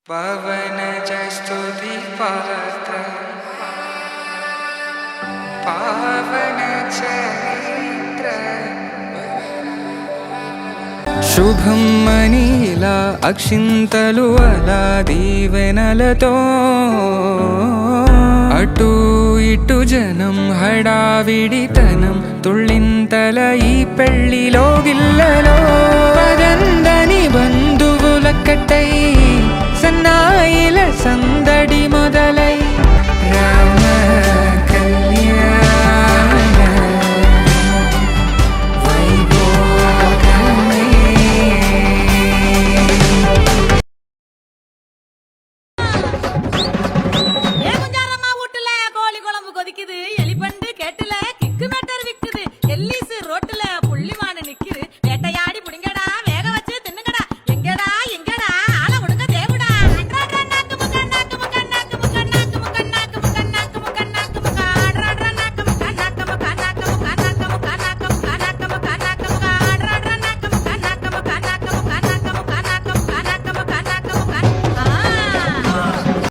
పవన స్తుతి పాత్ర పావన చరిత్ర శుభం మనీలా అక్షింతలు అలా దీవెనలతో అటు ఇటు జనం హడావిడితనం తుళ్ళింతల ఈ పెళ్లిలో గిల్లలో పదందని బంధువుల కట్టై సన్నాయిల సందడి మొదలై రామ కళ్యాణ వైభోగమే. ஏகுஞ்சாரம்மா வீட்டுல கோழி குழம்பு கொதிக்குது, எலிபண்டு கேட்டுல கிக்கு மேட்டர் விக்குது, எல்லிசு ரோட்டுல புள்ளிமான நிக்குது,